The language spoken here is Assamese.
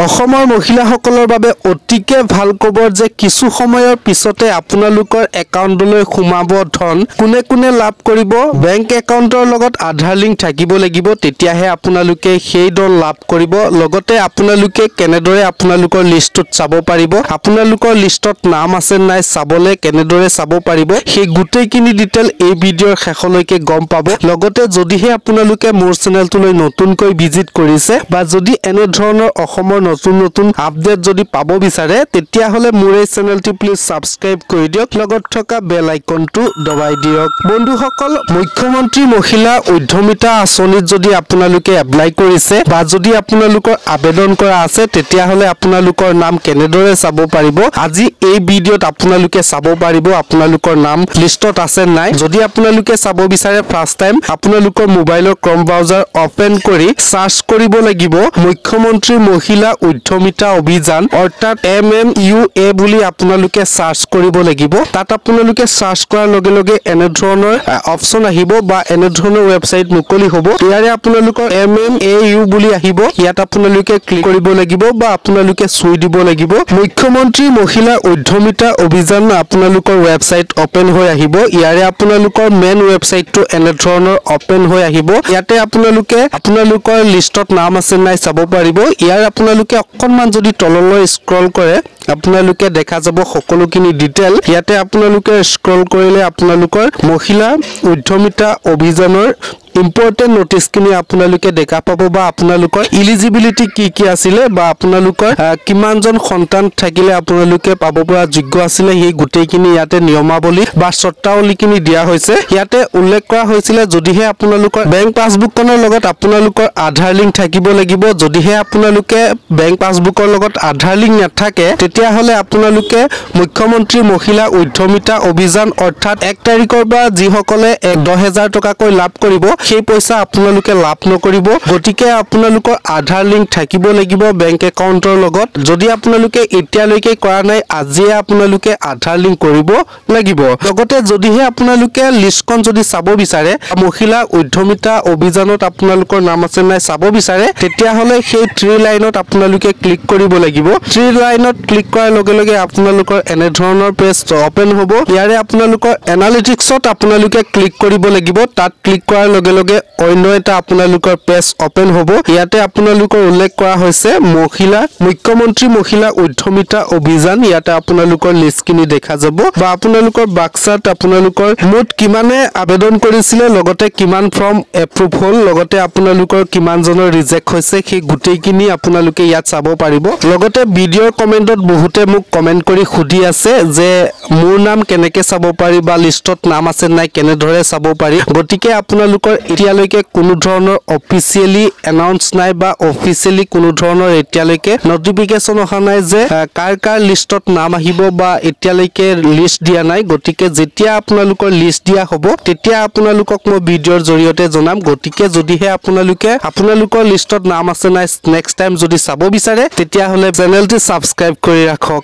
অসমৰ মহিলাসকলৰ বাবে অতিকে ভাল খবৰ যে কিছু সময়ৰ পিছতে আপোনালোকৰ একাউণ্টলৈ সোমাব ধন কোনে কোনে লাভ কৰিব বেংক একাউণ্টৰ লগত আধাৰ লিংক থাকিব লাগিব তেতিয়াহে আপোনালোকে সেই ধন লাভ কৰিব লগতে আপোনালোকে কেনেদৰে আপোনালোকৰ লিষ্টত চাব পাৰিব আপোনালোকৰ লিষ্টত নাম আছে নাই চাবলে কেনেদৰে চাব পাৰিব সেই গুটেইখিনি ডিটেইল এই ভিডিঅ'ৰ শেষলৈকে গম পাব লগতে যদিহে আপোনালোকে মোৰ চেনেলটোলৈ নতুনকৈ ভিজিট কৰিছে বা যদি এনে ধৰণৰ অসমৰ নতুন আপডেট যদি পাব বিচাৰে তেতিয়া হলে মোৰ এই চেনেলটো প্লিজ সাবস্ক্ৰাইব কৰি দিয়ক লগত থকা বেল আইকনটো দবাই দিয়ক বন্ধুসকল মুখ্যমন্ত্ৰী মহিলা উদ্যমিতা আঁচনিত যদি আপোনালোকে এপ্লাই কৰিছে বা যদি আপোনালোকৰ আবেদন কৰা আছে তেতিয়া হলে আপোনালোকৰ নাম কেনেদৰে চাব পাৰিব আজি এই ভিডিঅ'ত আপোনালোকে চাব পাৰিব আপোনালোকৰ নাম লিষ্টত আছে নাই যদি আপোনালোকে চাব বিচাৰে ফাৰ্স্ট টাইম আপোনালোকৰ মোবাইলৰ ক্ৰম ব্ৰাউজাৰ ওপেন কৰি সাৰ্চ কৰিব লাগিব মুখ্যমন্ত্ৰী মহিলা উদ্যমিতা অভিযান অৰ্থাৎ MMUA বুলি আপোনালোকে সাৰ্চ কৰিব লাগিব তাত আপোনালোকে সাৰ্চ কৰাৰ লগে লগে এনে ধৰণৰ অপচন আহিব বা এনে ধৰণৰ ওয়েবসাইট মুকলি হ'ব ইয়াৰে আপোনালোকৰ MMAU বুলি আহিব ইয়াত আপোনালোকে ক্লিক কৰিব লাগিব বা আপোনালোকে চুই দিব লাগিব মুখ্যমন্ত্ৰী মহিলা উদ্যমিতা অভিযান আপোনালোকৰ ওয়েবসাইট ওপেন হৈ আহিব ইয়াৰে আপোনালোকৰ মেইন ওয়েবসাইটটো এনে ধৰণৰ ওপেন হৈ আহিব ইয়াতে আপোনালোকে আপোনালোকৰ লিষ্টত নাম আছে নাই চাব পাৰিব ইয়াৰ আপোনালোকে অকনমান যদি তললৈ স্ক্ৰল কৰে আপোনালোকে দেখা যাব সকলোখিনি ডিটেইল ইয়াতে আপোনালোকে স্ক্ৰল কৰিলে আপোনালোকৰ মহিলা উদ্যমিতা অভিযানৰ ইম্পৰ্টেন্ট নোটিস কিনি আপোনালোকে দেখা পাব বা আপোনালোকৰ এলিজিবিলিটি কি আছিল বা আপোনালোকৰ কিমানজন সন্তান থাকিলে আপোনালোকে পাব পৰা যোগ্য আছিল এই গুটেইখিনি ইয়াতে নিয়মাৱলী বা চৰ্তাৱলীখিনি দিয়া হৈছে ইয়াতে উল্লেখ কৰা হৈছিল যদিহে আপোনালোকৰ বেংক পাছবুকনৰ লগত আপোনালোকৰ আধাৰ লিংক থাকিব লাগিব যদিহে আপোনালোকে বেংক পাছবুকৰ লগত আধাৰ লিংক নাথাকে তেতিয়া হলে আপোনালোকে মুখ্যমন্ত্ৰী মহিলা উদ্যমিতা অভিযান অৰ্থাৎ 1 তাৰিখৰ পৰা যিসকলে 10,000 টকাকৈ লাভ কৰিব সেই পইচা আপোনালোকে লাভ নকৰিব গটিকে আপোনালোকৰ আধাৰ লিংক থাকিব লাগিব বেংক একাউণ্টৰ লগত যদি আপোনালোকে এতিয়ালৈকে কৰা নাই আজিয়ে আপোনালোকে আধাৰ লিংক কৰিব লাগিব লগতে যদিহে আপোনালোকে লিষ্টখন যদি চাব বিচাৰে মহিলা উদ্যমিতা অভিযানত আপোনালোকৰ নাম আছে নাই চাব বিচাৰে তেতিয়া হলে সেই 3 লাইনত আপোনালোকে ক্লিক কৰিব লাগিব 3 লাইনত ক্লিক কৰাৰ লগে লগে আপোনালোকৰ এনে ধৰণৰ পেজ ওপেন হ'ব ইয়াৰে আপোনালোকৰ এনালিটিক্সত আপোনালোকে ক্লিক কৰিব লাগিব তাত ক্লিক কৰাৰ লগে লগে অন্য এটা আপোনালোকৰ পেজ ওপেন হ'ব ইয়াতে আপোনালোকৰ উল্লেখ কৰা হৈছে মুখ্যমন্ত্ৰী মহিলা উদ্যমিতা অভিযান ইয়াতে আপোনালোকৰ লিষ্টখিনি দেখা যাব বা আপোনালোকৰ বাক্সাত আপোনালোকৰ মুঠ কিমানে আবেদন কৰিছিল লগতে কিমান ফৰ্ম এপ্ৰুভ হ'ল লগতে আপোনালোকৰ কিমান জনৰ ৰিজেক্ট হৈছে সেই গুটেইখিনি আপোনালোকে ইয়াত চাব পাৰিব লগতে ভিডিঅ'ৰ কমেন্টত বহুতে মোক কমেন্ট কৰি খুদি আছে যে মোৰ নাম কেনেকৈ চাব পাৰি বা লিষ্টত নাম আছে নাই কেনেদৰে চাব পাৰি গটিকে আপোনালোকৰ এতিয়ালৈকে কোনো ধৰণৰ অফিচিয়ালি এনাউন্স নাই বা অফিচিয়ালি কোনো ধৰণৰ এতিয়ালৈকে নটিফিকেশন অহা নাই যে কাৰ লিষ্টত নাম আহিব বা এতিয়ালৈকে লিষ্ট দিয়া নাই গটিকে যেতিয়া আপোনালোকৰ লিষ্ট দিয়া হ'ব তেতিয়া আপোনালোকক মই ভিডিঅ'ৰ জৰিয়তে জনাম গটিকে যদিহে আপোনালোকৰ লিষ্টত নাম আছে নাই নেক্সট টাইম যদি চাব বিচাৰে তেতিয়া হলে চেনেলটো সাবস্ক্ৰাইব কৰি ৰাখক